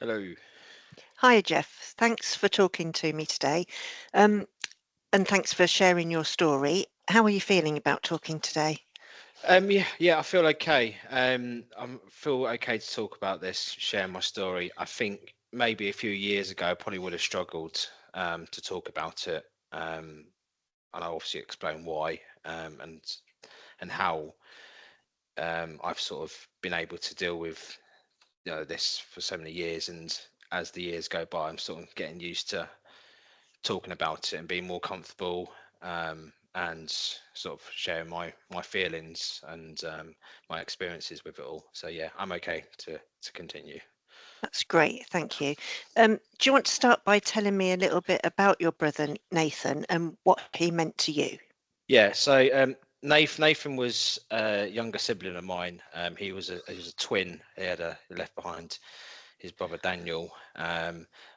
Hello. Hi, Jeff. Thanks for talking to me today. Um, and thanks for sharing your story. How are you feeling about talking today? Yeah, I feel okay. I feel okay to talk about this, share my story. I think maybe a few years ago, I probably would have struggled to talk about it, and I'll obviously explain why, and how I've sort of been able to deal with this for so many years. And as the years go by, I'm sort of getting used to talking about it and being more comfortable, and sort of sharing my feelings and my experiences with it all. So yeah, I'm okay to continue. That's great. Thank you. Do you want to start by telling me a little bit about your brother Nathan and what he meant to you? Yeah. So Nathan was a younger sibling of mine. He was a twin. He left behind his brother Daniel.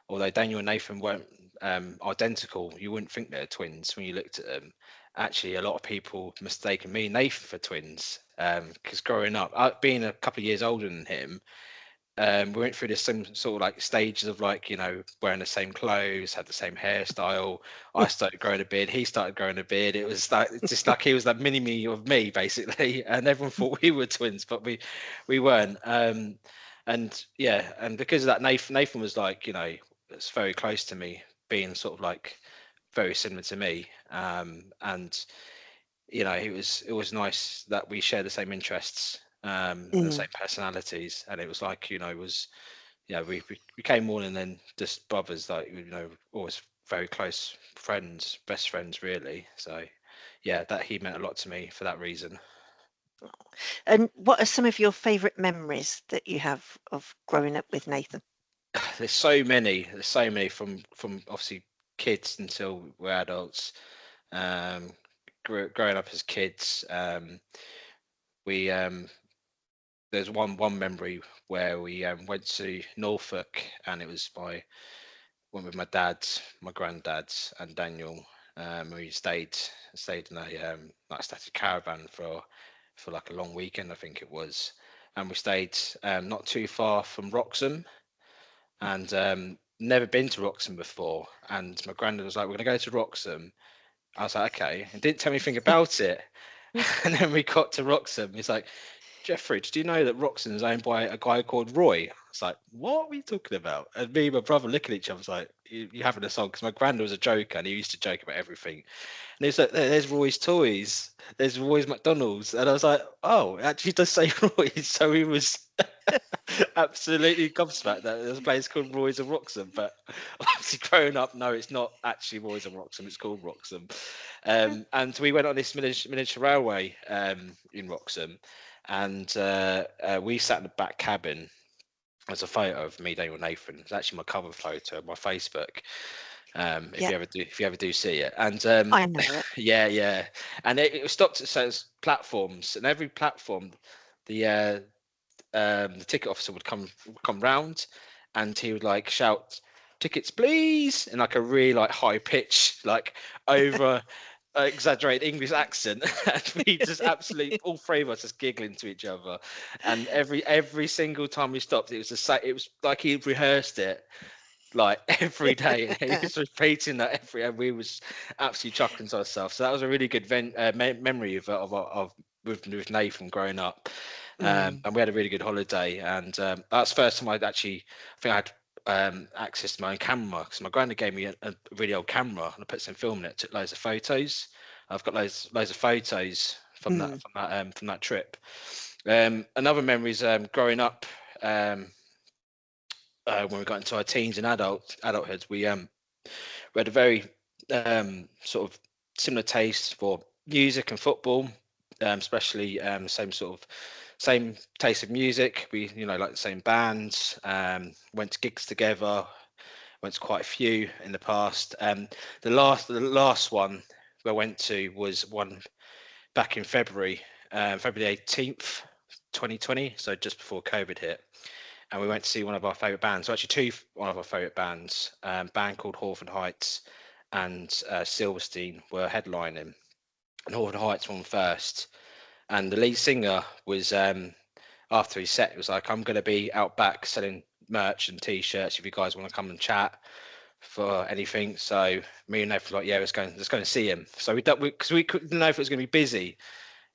Although Daniel and Nathan weren't identical, you wouldn't think they're twins when you looked at them. Actually, a lot of people mistaken me and Nathan for twins, because growing up, being a couple of years older than him, we went through the same sort of like stages of, like, wearing the same clothes, had the same hairstyle. I started growing a beard, he started growing a beard. It was like, it's just like he was that mini me of me, basically, and everyone thought we were twins, but we weren't. And yeah, and because of that, Nathan was like, it's very close to me, being sort of like very similar to me. And it was nice that we share the same interests, and the Mm. same personalities, and it was like, it was, we became more than just brothers, like, always very close friends, best friends, really. So yeah, that he meant a lot to me for that reason. And what are some of your favourite memories that you have of growing up with Nathan? There's so many from obviously kids until we're adults. um Growing up as kids, we there's one memory where we went to Norfolk, and it was went with my dad, my granddad, and Daniel. We stayed in a like static caravan for like a long weekend, I think it was, and we stayed not too far from Wroxham, and never been to Wroxham before. And my granddad was like, "We're gonna go to Wroxham." I was like, "Okay," and didn't tell me anything about it. And then we got to Wroxham. He's like, "Jeffrey, did you know that Roxon is owned by a guy called Roy?" It's like, "What are you talking about?" And me and my brother look at each other, was like, "You having a song?" Because my granddad was a joker, and he used to joke about everything. And he's like, "There's Roy's Toys, there's Roy's McDonald's," and I was like, "Oh, it actually does say Roy's." So he was absolutely gobsmacked that there's a place called Roy's of Wroxham. But obviously, growing up, no, it's not actually Roy's of Wroxham. It's called Wroxham. And we went on this miniature railway in Wroxham, and we sat in the back cabin. There's a photo of me, Daniel, Nathan. It's actually my cover photo of my Facebook. If Yeah, you ever do see it, and I know it. yeah, yeah, and it stopped at says platforms, and every platform, the the ticket officer would come round, and he would like shout, "Tickets, please!" in like a really like high pitch, like over exaggerated English accent, and we just absolutely, all three of us just giggling to each other. And every single time we stopped, it was the same. It was like he rehearsed it like every day, and he was repeating that and we was absolutely chuckling to ourselves. So that was a really good memory of with Nathan growing up. Mm, And we had a really good holiday, and that's the first time I think I had access to my own camera, because my granddad gave me a really old camera, and I put some film in it, took loads of photos. I've got loads of photos from that mm, from that trip. Another memory is growing up, um, when we got into our teens and adulthood. We had a very sort of similar taste for music and football, especially same taste of music. We, like the same bands. Went to gigs together. Went to quite a few in the past. The last one we went to was one back in February, February 18th, 2020. So just before COVID hit, and we went to see one of our favourite bands. So actually, one of our favourite bands, band called Hawthorne Heights and Silverstein were headlining, and Hawthorne Heights won first. And the lead singer was, after his set, it was like, "I'm going to be out back selling merch and t-shirts if you guys want to come and chat for anything. So me and Nathan were like, yeah, let's go and see him. So we don't, because we couldn't know if it was going to be busy,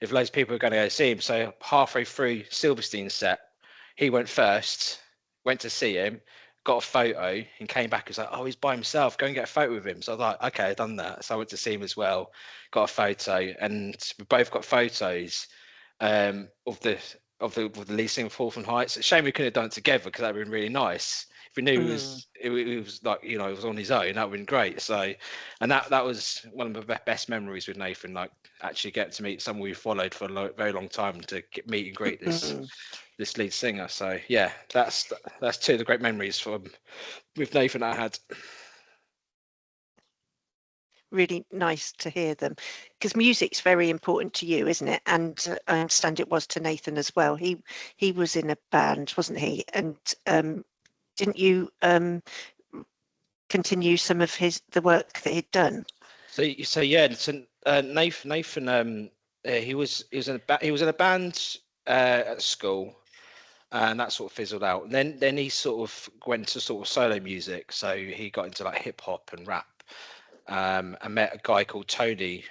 if loads of people were going to go see him. So halfway through Silverstein's set, he went first, went to see him, got a photo, and came back. He was like, "Oh, he's by himself. Go and get a photo with him." So I was like, "Okay, I've done that." So I went to see him as well, got a photo, and we both got photos of the lead singer of Hawthorne Heights. It's a shame we couldn't have done it together because that would have been really nice. If we knew Mm. it was like, it was on his own, that would have been great. So, and that was one of the best memories with Nathan, like actually getting to meet someone we followed for a very long time to meet and greet Mm. this lead singer. So yeah, that's two of the great memories from with Nathan I had. Really nice to hear them, because music's very important to you, isn't it? And I understand it was to Nathan as well. He was in a band, wasn't he? And didn't you continue some of the work that he'd done? So yeah, so Nathan he was in a band at school, and that sort of fizzled out. And then he sort of went to sort of solo music. So he got into like hip hop and rap. I met a guy called Tony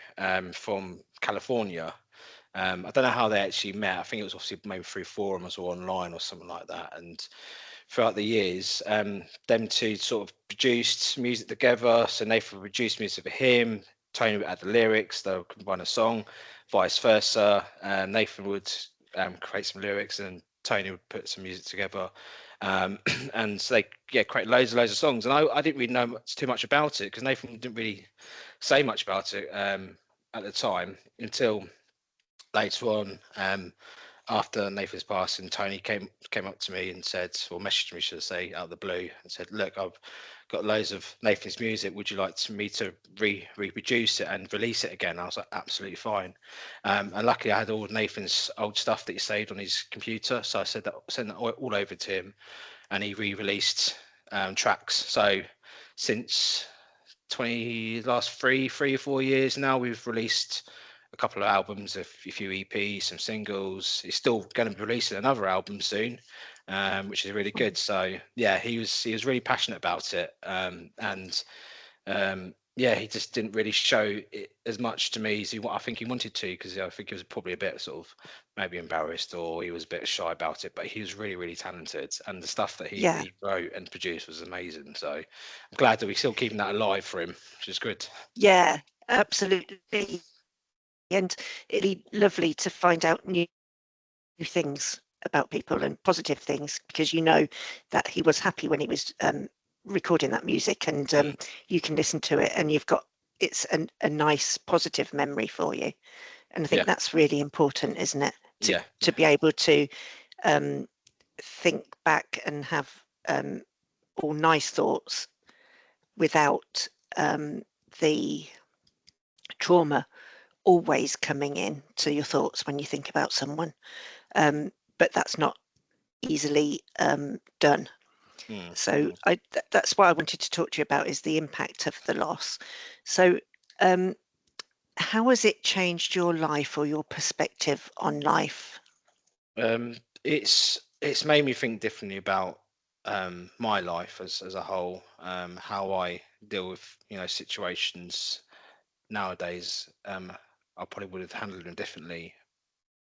from California. I don't know how they actually met. I think it was obviously maybe through forums or online or something like that. And throughout the years, them two sort of produced music together. So Nathan would produce music for him. Tony would add the lyrics. They'll combine a song, vice versa. Nathan would create some lyrics, and Tony would put some music together. And so they create loads of songs. And I didn't really know too much about it because Nathan didn't really say much about it at the time until later on. After Nathan's passing, Tony came up to me and said, or messaged me, should I say, out of the blue, and said, "Look, I've got loads of Nathan's music. Would you like me to reproduce it and release it again?" I was like, "Absolutely fine." And luckily, I had all of Nathan's old stuff that he saved on his computer, so I sent that all over to him, and he re-released tracks. So since last 3 or 4 years now, we've released a couple of albums, a few EPs, some singles. He's still going to be releasing another album soon, which is really good. So yeah, he was really passionate about it, and yeah, he just didn't really show it as much to me as I think he wanted to, because I think he was probably a bit sort of maybe embarrassed, or he was a bit shy about it. But he was really talented, and the stuff that he Yeah, he wrote and produced was amazing. So I'm glad that we're still keeping that alive for him, which is good. yeah, absolutely. And it'd be lovely to find out new things about people and positive things, because you know that he was happy when he was recording that music, and Mm, you can listen to it and it's a nice positive memory for you. And I yeah, think that's really important, isn't it? to yeah, to be able to um, think back and have all nice thoughts without the trauma always coming in to your thoughts when you think about someone. But that's not easily done. mm, So mm. that's what I wanted to talk to you about, is the impact of the loss. So um, how has it changed your life or your perspective on life? Um, it's made me think differently about my life as a whole, how I deal with situations nowadays. I probably would have handled them differently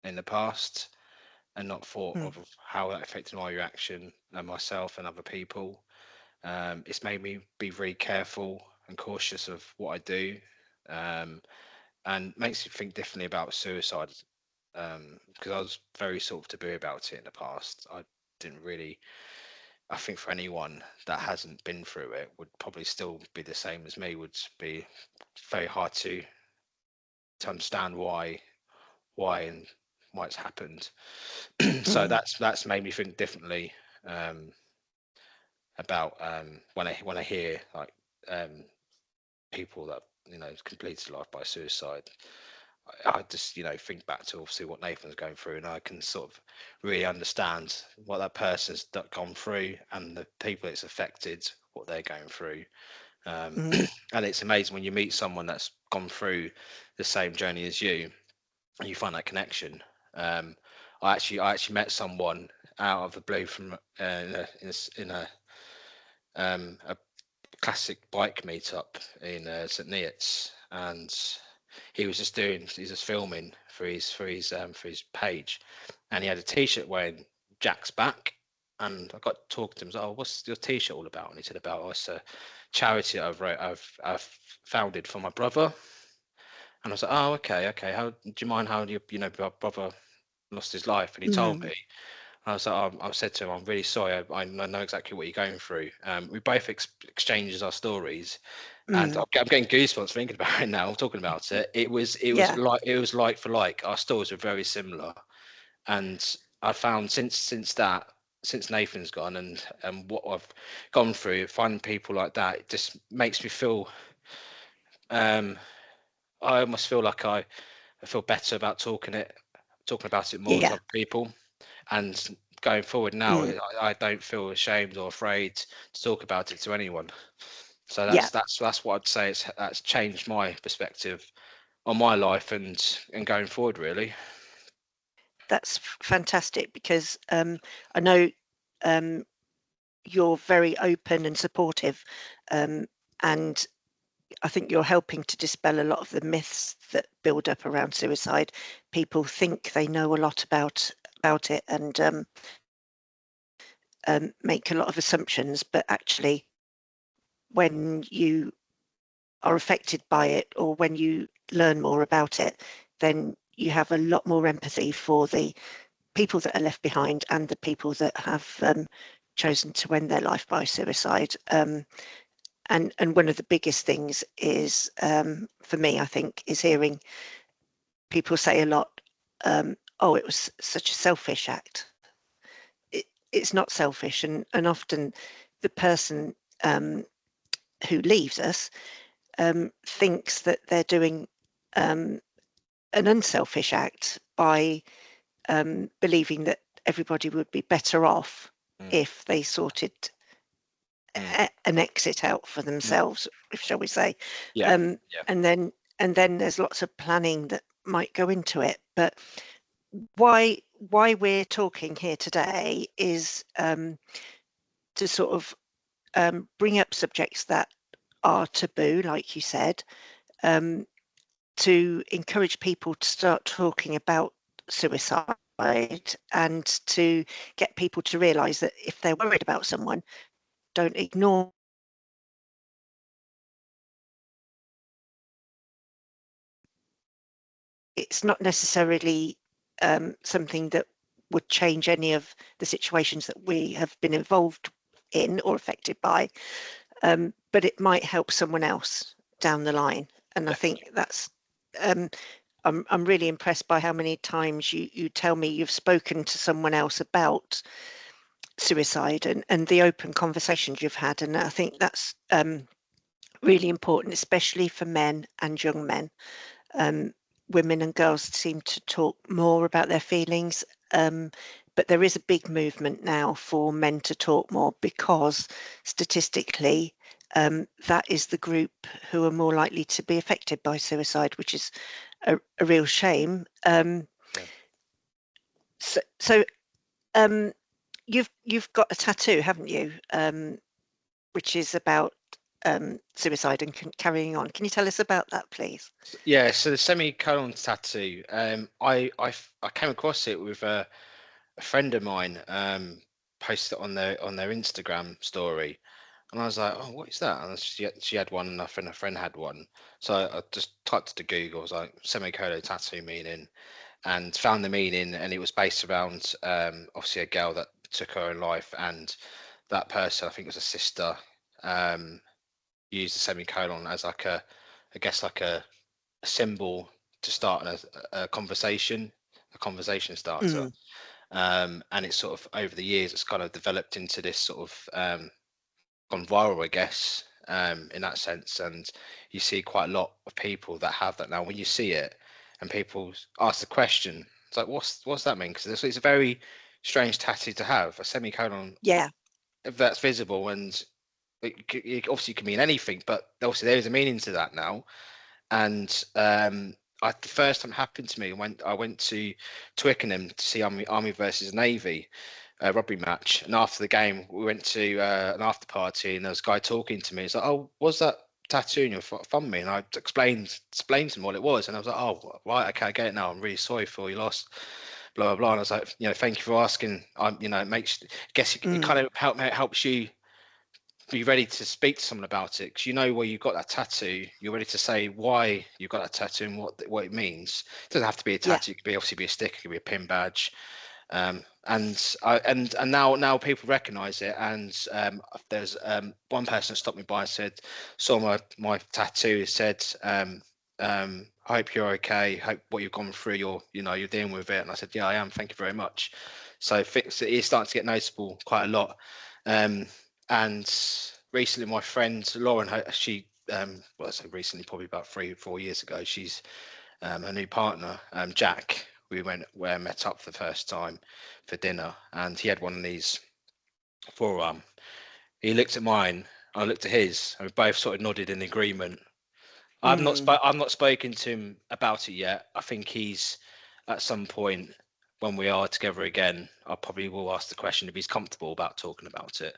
in the past, and not thought Mm, of how that affected my reaction and myself and other people. It's made me be very careful and cautious of what I do, um, and makes me think differently about suicide. Because I was very sort of taboo about it in the past. I didn't really. I think for anyone that hasn't been through it would probably still be the same as me. Would be very hard to understand why and why it's happened. So mm, that's made me think differently um, about when I hear like um, people that completed life by suicide. I just think back to obviously what Nathan's going through, and I can sort of really understand what that person's gone through and the people it's affected, what they're going through. mm, And it's amazing when you meet someone that's gone through the same journey as you, and you find that connection. Um, I actually met someone out of the blue from a classic bike meetup in St Neots, and he was just filming for his page, and he had a T-shirt wearing Jack's back, and I got talking to him. I was like, "Oh, what's your T-shirt all about?" And he said, "About it's a charity I've founded for my brother." And I was like, "Oh, okay, okay. How do you mind how your brother lost his life?" And he told me. I was like, I said to him, "I'm really sorry. I know exactly what you're going through." We both exchanged our stories, and Mm. I'm getting goosebumps thinking about it now. I'm talking about it. Yeah. It was like for like. Our stories were very similar, and I found since Nathan's gone and what I've gone through, finding people like that, it just makes me feel. Um, I almost feel like I feel better about talking about it more to Yeah. other people, and going forward now, Mm. I don't feel ashamed or afraid to talk about it to anyone. So Yeah. that's what I'd say. That's changed my perspective on my life and going forward, really. That's fantastic because I know um, you're very open and supportive, and I think you're helping to dispel a lot of the myths that build up around suicide. People think they know a lot about it and make a lot of assumptions, but actually, when you are affected by it or when you learn more about it, then you have a lot more empathy for the people that are left behind and the people that have chosen to end their life by suicide. And one of the biggest things is for me, I think, is hearing people say a lot, "Oh, it was such a selfish act." It's not selfish, and often the person who leaves us thinks that they're doing an unselfish act by believing that everybody would be better off Mm, if they sorted mm, an exit out for mm. themselves, shall we say. Yeah, Um, yeah, and then there's lots of planning that might go into it. But why we're talking here today is to sort of bring up subjects that are taboo, like you said, um, to encourage people to start talking about suicide and to get people to realise that if they're worried about someone, don't ignore it's not necessarily something that would change any of the situations that we have been involved in or affected by, but it might help someone else down the line. And I definitely. think that's I'm really impressed by how many times you tell me you've spoken to someone else about suicide and the open conversations you've had. And I think that's really important, especially for men and young men. Um, Women and girls seem to talk more about their feelings, but there is a big movement now for men to talk more because statistically, that is the group who are more likely to be affected by suicide, which is a real shame. Yeah. So you've got a tattoo, haven't you? Which is about suicide and carrying on. Can you tell us about that, please? Yeah, so the semicolon tattoo, I came across it with a friend of mine posted it on their Instagram story, and I was like, "Oh, what is that?" And she had one, and a friend had one, so I just typed to Google, I was like semicolon tattoo meaning, and found the meaning, and it was based around obviously a girl that took her own life, and that person, I think it was a sister, um, used the semicolon as like I guess like a symbol to start a conversation starter. Mm, And it's sort of over the years, it's kind of developed into this sort of gone viral, I guess, in that sense. And you see quite a lot of people that have that now. When you see it, and people ask the question, it's like, what's that mean? Because it's a very strange tattoo to have, a semicolon yeah, that's visible, and it obviously can mean anything, but obviously there is a meaning to that now. And the first time it happened to me, when I went to Twickenham to see Army versus Navy, rugby match, and after the game, we went to an after party, and there was a guy talking to me. He's like, "Oh, was that tattoo in your thumb me?" And I explained to him what it was, and I was like, "Oh, right, okay, I get it now. I'm really sorry for your loss." Blah blah blah. And I was like, thank you for asking. It makes, I guess it Mm, kind of helps you be ready to speak to someone about it, because where you got that tattoo, you're ready to say why you got that tattoo and what it means. It doesn't have to be a yeah, tattoo. It could be, obviously, be a sticker, it could be a pin badge. And now people recognise it, and there's one person stopped me by and said, saw my tattoo, said, I hope you're okay, hope what you've gone through, you're dealing with it. And I said, yeah, I am, thank you very much. So it is starting to get noticeable quite a lot. And recently my friend Lauren, she well, I say recently, probably about 3 or 4 years ago, she's her new partner, Jack, we met up for the first time for dinner, and he had one of these forearm. He looked at mine, I looked at his, and we both sort of nodded in agreement. mm, I've not spoken to him about it yet. I think he's, at some point when we are together again, I probably will ask the question if he's comfortable about talking about it.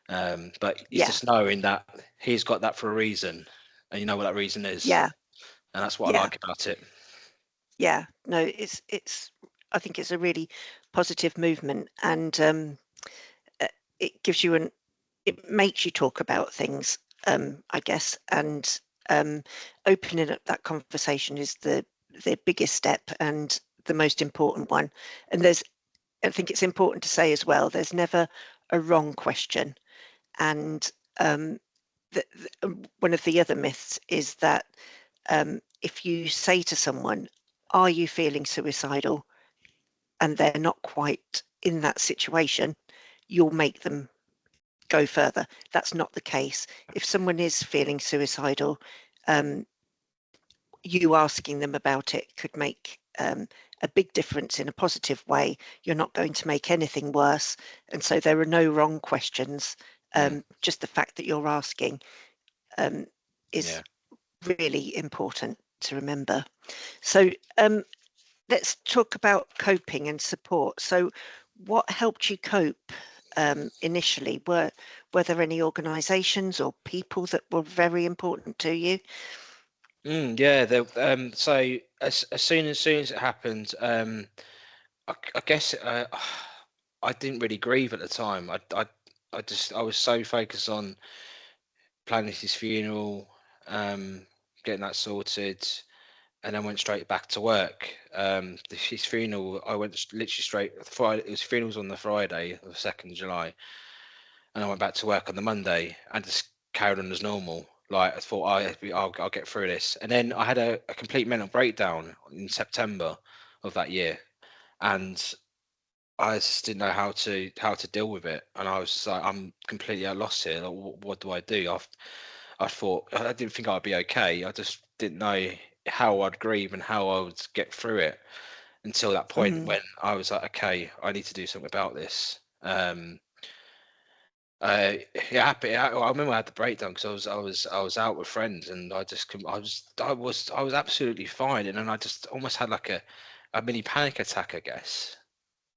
But it's yeah, just knowing that he's got that for a reason, and you know what that reason is, yeah, and that's what I yeah, like about it. yeah. No, it's. I think it's a really positive movement, and it gives you it makes you talk about things, I guess, and opening up that conversation is the biggest step and the most important one. And I think it's important to say as well, there's never a wrong question. And one of the other myths is that if you say to someone, "Are you feeling suicidal?" and they're not quite in that situation, you'll make them go further. That's not the case. If someone is feeling suicidal, you asking them about it could make a big difference in a positive way. You're not going to make anything worse. And so there are no wrong questions. Mm, Just the fact that you're asking is yeah. really important to remember. So let's talk about coping and support. So what helped you cope initially? Were there any organisations or people that were very important to you? Yeah. So as soon as it happened, I guess I didn't really grieve at the time. I was so focused on planning his funeral, um, getting that sorted, and then went straight back to work. His funeral, I went literally straight Friday. His funeral's on the Friday, the 2nd of July, and I went back to work on the Monday and just carried on as normal. Like, I thought, I'll get through this. And then I had a complete mental breakdown in September of that year, and I just didn't know how to deal with it. And I was just like, I'm completely at loss here. Like, what do I do? I thought, I didn't think I'd be okay. I just didn't know how I'd grieve and how I would get through it, until that point Mm, when I was like, okay, I need to do something about this. Uh, I remember I had the breakdown because I was out with friends, and I just I was absolutely fine, and then I just almost had like a mini panic attack, I guess.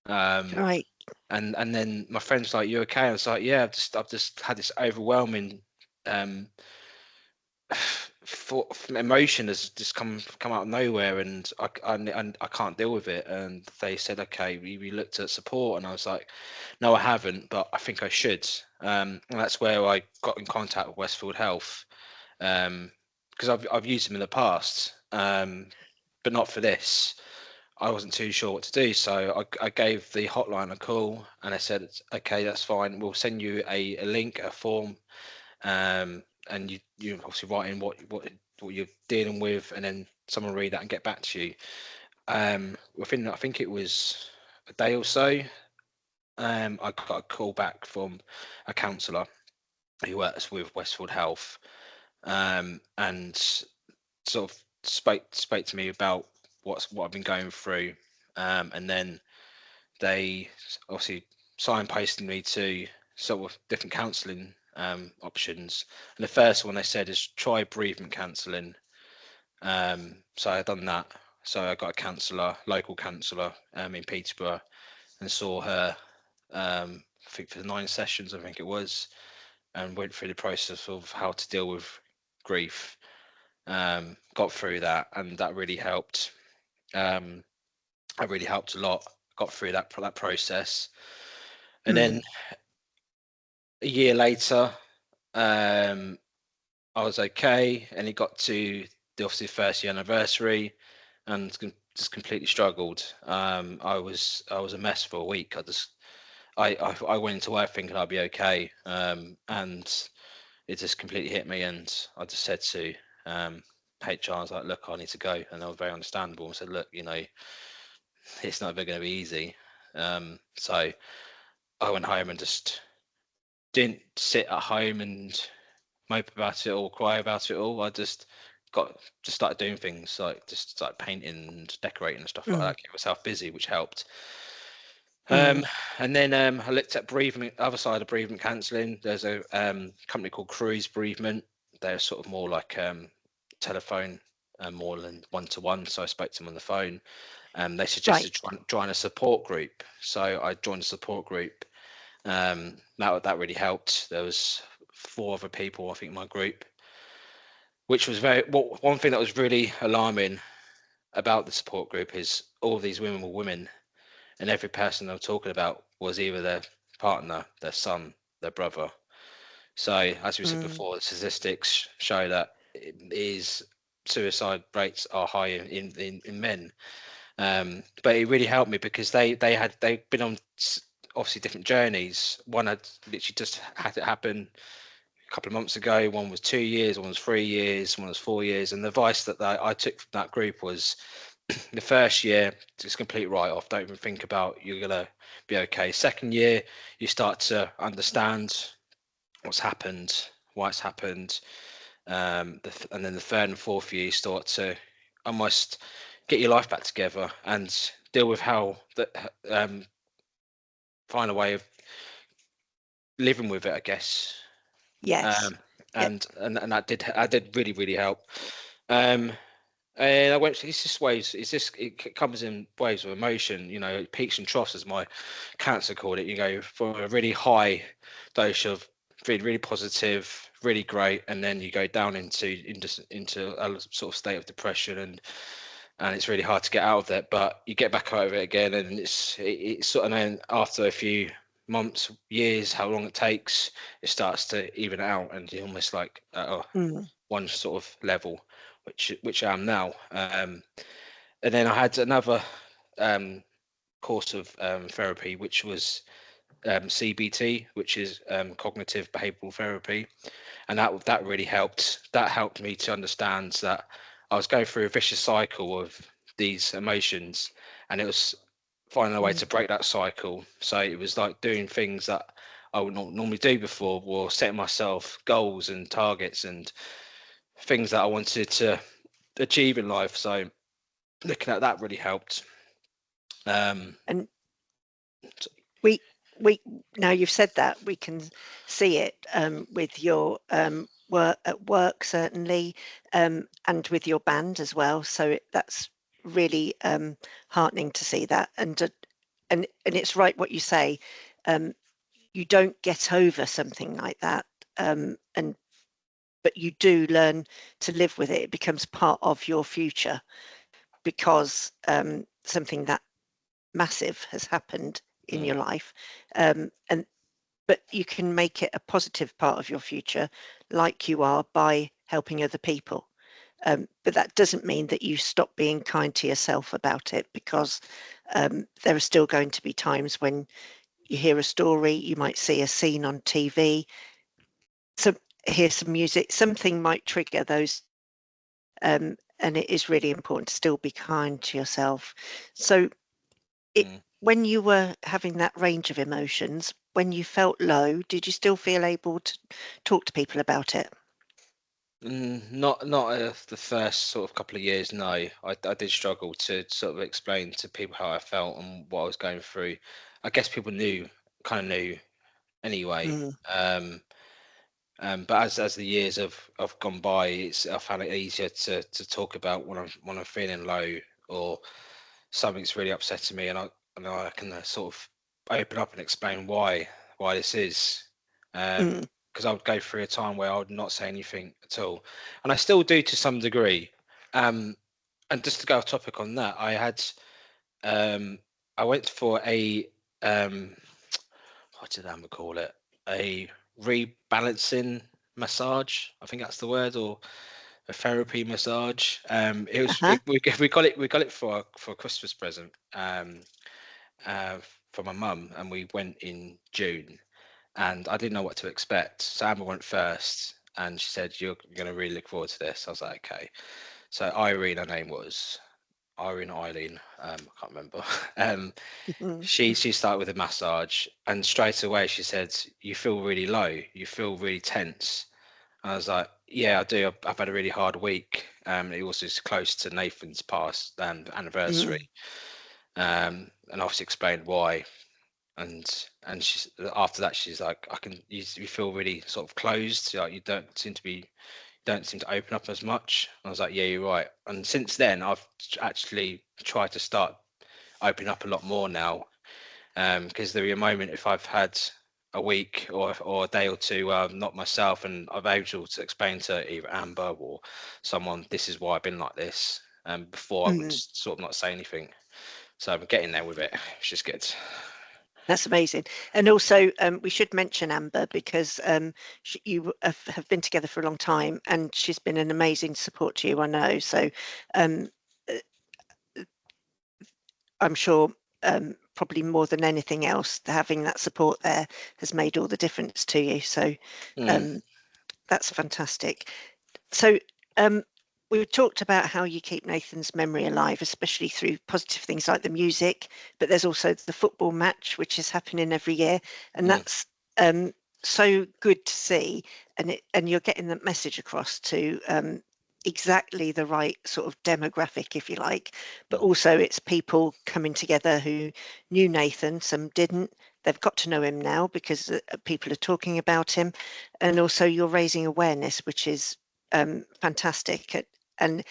Um, right. and then my friend's like, "You okay?" I was like, "Yeah, I've just had this overwhelming um emotion has just come out of nowhere, and I can't deal with it." And they said, "Okay, we looked at support," and I was like, "No, I haven't, but I think I should." And that's where I got in contact with Westfield Health, because I've used them in the past, but not for this. I wasn't too sure what to do, so I gave the hotline a call, and I said, "Okay, that's fine. We'll send you a link, a form, and you obviously write in what you're dealing with, and then someone read that and get back to you." Within, I think it was a day or so, I got a call back from a counsellor who works with Westfield Health, and sort of spoke to me about what I've been going through, and then they obviously signposted me to sort of different counselling options. And the first one they said is try bereavement counselling. So I done that. So I got a counsellor, local counsellor, in Peterborough, and saw her I think for 9 sessions, I think it was, and went through the process of how to deal with grief. Got through that, and that really helped. Um, that really helped a lot. Got through that process, and then Mm. a year later, um, I was okay, and it got to the obviously first year anniversary, and just completely struggled. I was a mess for a week. I went into work thinking I'd be okay, and it just completely hit me, and I just said to HR, I was like, look, I need to go, and I was very understandable and said, look, it's not going to be easy. So I went home and just didn't sit at home and mope about it or cry about it all. I just started doing things like just started painting and decorating and stuff like Mm. that, keep myself busy, which helped. Mm. And then I looked at bereavement, other side of bereavement counselling. There's a company called Cruise Bereavement. They're sort of more like telephone more than one-to-one. So I spoke to them on the phone. They Right. suggested join a support group. So I joined a support group. That really helped. There was 4 other people, I think, in my group, which was one thing that was really alarming about the support group is all of these women were women, and every person they were talking about was either their partner, their son, their brother. So, as we said Mm. before, the statistics show that it is suicide rates are higher in men. But it really helped me because they've been on obviously different journeys. One had literally just had it happen a couple of months ago. One was 2 years, one was 3 years, one was 4 years. And the advice that I took from that group was the first year, just complete write off. Don't even think about you're gonna be okay. Second year, you start to understand what's happened, why it's happened. And then the third and fourth year, you start to almost get your life back together and deal with how that find a way of living with it, I guess. Yes. Um, Yeah. and that did really help. Um, and I went. It's just waves. It comes in waves of emotion. Peaks and troughs, as my cancer called it. You go from a really high dose of feeling really positive, really great, and then you go down into a sort of state of depression, and it's really hard to get out of that. But you get back out of it again, and it's sort of then after a few months, years, how long it takes, it starts to even out, and you're almost like Mm. one sort of level, which I am now. And then I had another course of therapy, which was CBT, which is cognitive behavioral therapy, and that really helped. That helped me to understand that I was going through a vicious cycle of these emotions, and it was finding a way Mm. to break that cycle. So it was like doing things that I would not normally do before, or setting myself goals and targets and things that I wanted to achieve in life. So looking at that really helped. Um, And we we now you've said that we can see it with your work at work certainly, and with your band as well. So that's really heartening to see that. And it's right what you say. Um, you don't get over something like that, and but you do learn to live with it. It becomes part of your future because something that massive has happened in mm, your life, and but you can make it a positive part of your future, like you are by helping other people. But that doesn't mean that you stop being kind to yourself about it, because there are still going to be times when you hear a story, you might see a scene on TV, so hear some music, something might trigger those, and it is really important to still be kind to yourself. So it mm. when you were having that range of emotions, when you felt low, did you still feel able to talk to people about it? Not the first sort of couple of years. No, I did struggle to sort of explain to people how I felt and what I was going through. I guess people kind of knew anyway. Mm. But as the years have gone by, I found it easier to talk about when I'm feeling low or something's really upsetting me, and I can sort of open up and explain why this is. Mm. Because I would go through a time where I would not say anything at all, and I still do to some degree. Um, and just to go off topic on that, um, I went for a um, what did I call it? A rebalancing massage. I think that's the word, or a therapy massage. It was Uh-huh. we got it for a Christmas present. Uh, for my mum, and we went in June, and I didn't know what to expect. So Amber went first, and she said, "You're going to really look forward to this." I was like, "Okay." So Irene, her name was Irene or Eileen, I can't remember. Um, Mm. she started with a massage, and straight away she said, "You feel really low. You feel really tense." I was like, "Yeah, I do. I've had a really hard week." It was just close to Nathan's past Mm. anniversary, and obviously explained why. And she's after that she's like, you feel really sort of closed, like you don't seem to open up as much. I was like, yeah, you're right. And since then I've actually tried to start opening up a lot more now, because there be a moment if I've had a week or a day or two not myself, and I've able to explain to either Amber or someone, this is why I've been like this, before I would Mm. sort of not say anything. So I'm getting there with it, which is good. That's amazing. And also, we should mention Amber because you have been together for a long time, and she's been an amazing support to you, I know. So um, uh, I'm sure probably more than anything else, having that support there has made all the difference to you. So Mm, um, that's fantastic. So um, we've talked about how you keep Nathan's memory alive, especially through positive things like the music, but there's also the football match, which is happening every year, and mm, that's so good to see, and you're getting that message across to exactly the right sort of demographic, if you like, but mm, also it's people coming together who knew Nathan, some didn't. They've got to know him now because people are talking about him, and also you're raising awareness, which is fantastic. And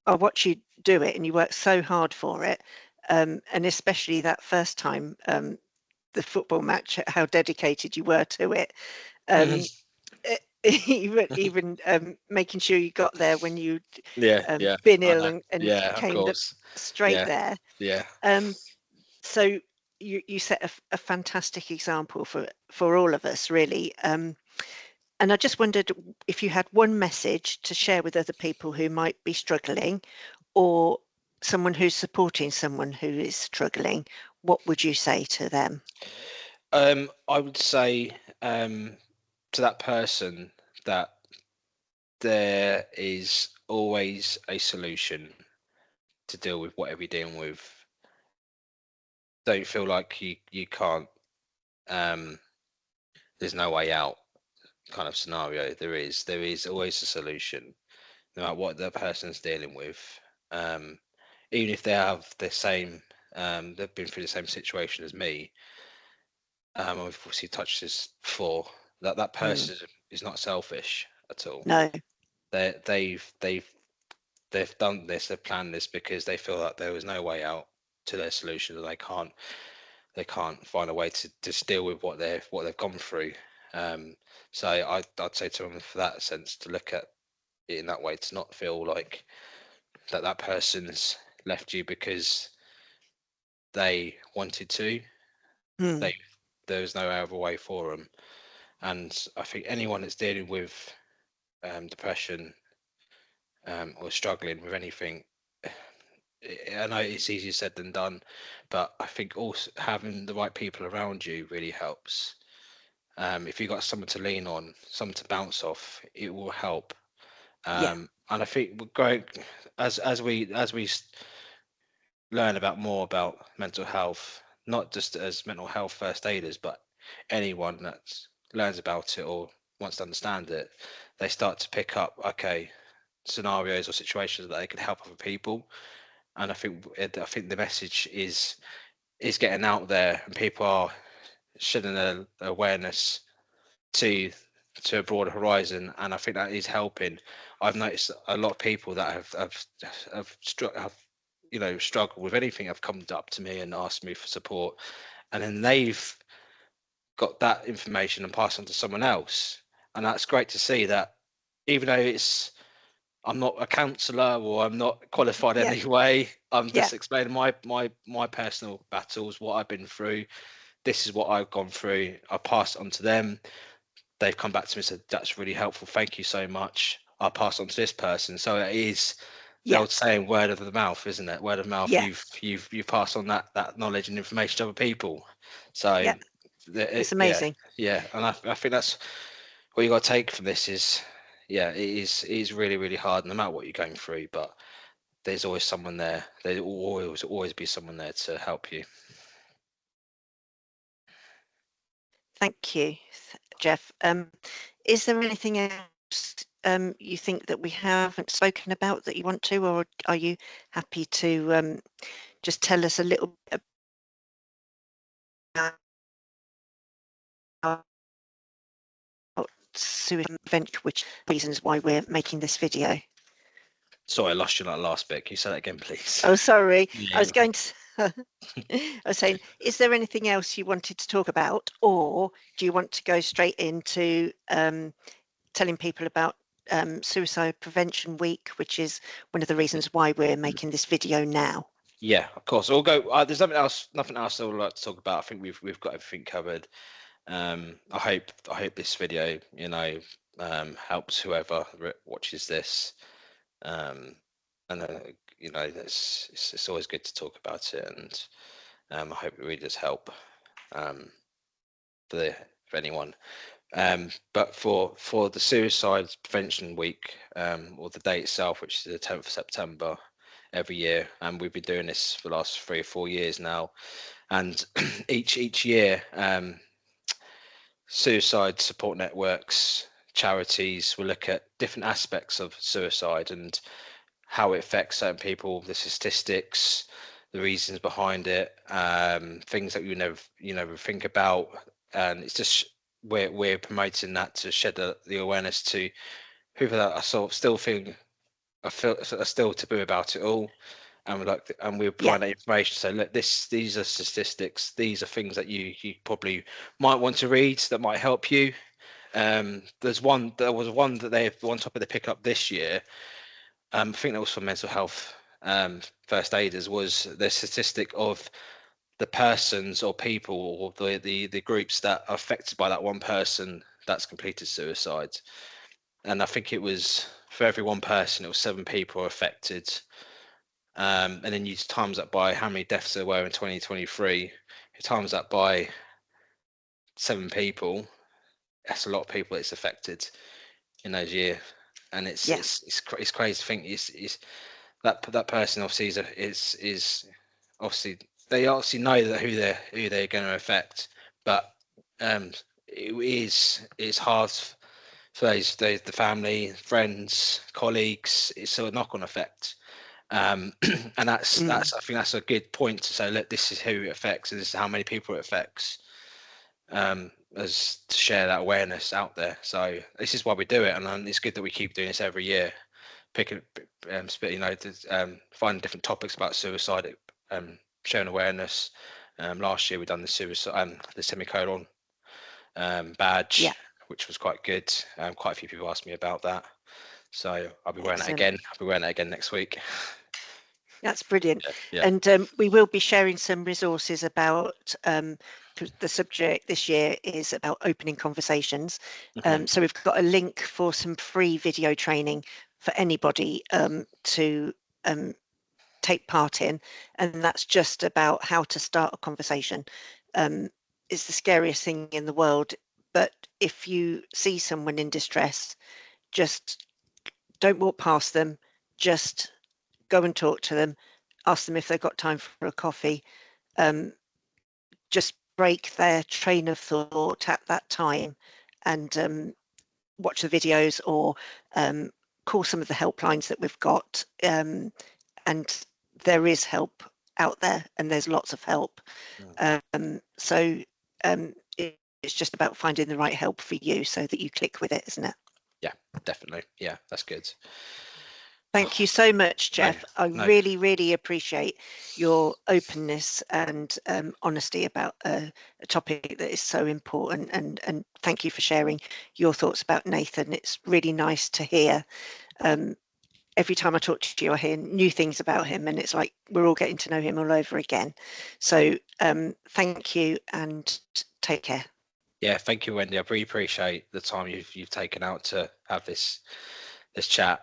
I watch you do it, and you work so hard for it. And especially that first time, the football match, how dedicated you were to it. Um, mm. even making sure you got there when you'd Yeah, yeah, been I ill know. and Yeah, of came course. straight Yeah, there. yeah. Um, so you set a fantastic example for all of us, really. And I just wondered if you had one message to share with other people who might be struggling, or someone who's supporting someone who is struggling, what would you say to them? I would say to that person that there is always a solution to deal with whatever you're dealing with. Don't feel like you can't. Um, there's no way out kind of scenario. There is always a solution, no matter what the person's dealing with. Um, Even if they have the same, they've been through the same situation as me. I've obviously touched this before. That Mm, person is not selfish at all. no. They've done this, they've planned this because they feel that there was no way out to their solution, and they can't find a way to just deal with what they've gone through. Um, so I'd say to them for that sense to look at it in that way, to not feel like that person's left you because they wanted to. Mm, They There was no other way for them. And I think anyone that's dealing with depression, or struggling with anything, I know it's easier said than done, but I think also having the right people around you really helps. If you've got someone to lean on, someone to bounce off, it will help. yeah. And I think we're growing as we learn about more about mental health, not just as mental health first aiders, but anyone that learns about it or wants to understand it, they start to pick up, okay, scenarios or situations that they can help other people. And I think the message is getting out there, and people are shedding their awareness to to a broader horizon, and I think that is helping. I've noticed a lot of people that have struggled with anything, have come up to me and asked me for support, and then they've got that information and pass on to someone else. And that's great to see that, even though I'm not a counsellor or I'm not qualified in Yeah. any way, I'm Yeah. just explaining my personal battles, what I've been through. This is what I've gone through. I pass it on to them. They've come back to me and said, that's really helpful, thank you so much. I'll pass on to this person. So it is the Yeah. old saying, word of the mouth, isn't it? Word of mouth. Yeah. You've passed on that knowledge and information to other people. So Yeah. It's yeah, amazing. yeah. And I think that's what you got to take from this is, yeah, it is really, really hard no matter what you're going through, but there's always someone there. There will always be someone there to help you. Thank you, Jeff. Is there anything else you think that we haven't spoken about that you want to, or are you happy to just tell us a little bit about suicide prevention, which reasons why we're making this video? Sorry, I lost you on that last bit. Can you say that again, please? Oh, sorry. I Yeah. was going to. I was saying, is there anything else you wanted to talk about, or do you want to go straight into telling people about Suicide Prevention Week, which is one of the reasons why we're making this video now? Yeah, of course. We'll go. There's nothing else I would like to talk about. I think we've got everything covered. I hope this video, helps whoever watches this. And it's always good to talk about it, and I hope it really does help for anyone. But for the Suicide Prevention Week, or the day itself, which is the 10th of September every year, and we've been doing this for the last 3 or 4 years now, and each year, suicide support networks, charities will look at different aspects of suicide and how it affects certain people, the statistics, the reasons behind it, things that you never think about, and it's just we're promoting that to shed the awareness to people that are sort of still feeling are still taboo about it all, and we're Yeah, applying that information. So look, these are statistics. These are things that you probably might want to read that might help you. There was one that one topic they picked up this year. I think that was for mental health first aiders, was the statistic of the persons or people or the groups that are affected by that one person that's completed suicide. And I think it was, for every one person, it was 7 people are affected. And then you times that by how many deaths there were in 2023. You times that by 7 people. That's a lot of people it's affected in those years. And yeah, it's crazy to think it's that person obviously is obviously, they obviously know that who they're going to affect, but it's hard for the family, friends, colleagues. It's a knock-on effect, and that's I think that's a good point to say, look, this is who it affects, and this is how many people it affects, as to share that awareness out there. So this is why we do it, and it's good that we keep doing this every year, picking finding different topics about suicide, showing awareness. Last year we done the suicide, the semicolon badge, yeah. which was quite good. Quite a few people asked me about that, so I'll be wearing it Excellent. again. I'll be wearing it again next week. That's brilliant. Yeah. And we will be sharing some resources about the subject this year is about opening conversations. Mhm. So we've got a link for some free video training for anybody to take part in, and that's just about how to start a conversation. It's the scariest thing in the world, but if you see someone in distress, just don't walk past them, just go and talk to them, ask them if they've got time for a coffee, just break their train of thought at that time, and watch the videos, or call some of the helplines that we've got. And there is help out there, and there's lots of help. So it's just about finding the right help for you so that you click with it, isn't it? Yeah, definitely. Yeah, that's good. Thank you so much, No, Jeff. I no. really appreciate your openness and honesty about a topic that is so important. And thank you for sharing your thoughts about Nathan. It's really nice to hear. Every time I talk to you, I hear new things about him, and it's like we're all getting to know him all over again. So thank you and take care. Yeah, thank you, Wendy. I really appreciate the time you've taken out to have this chat.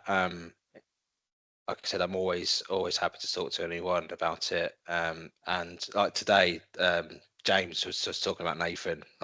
Like I said, I'm always happy to talk to anyone about it. And like today, James was just talking about Nathan.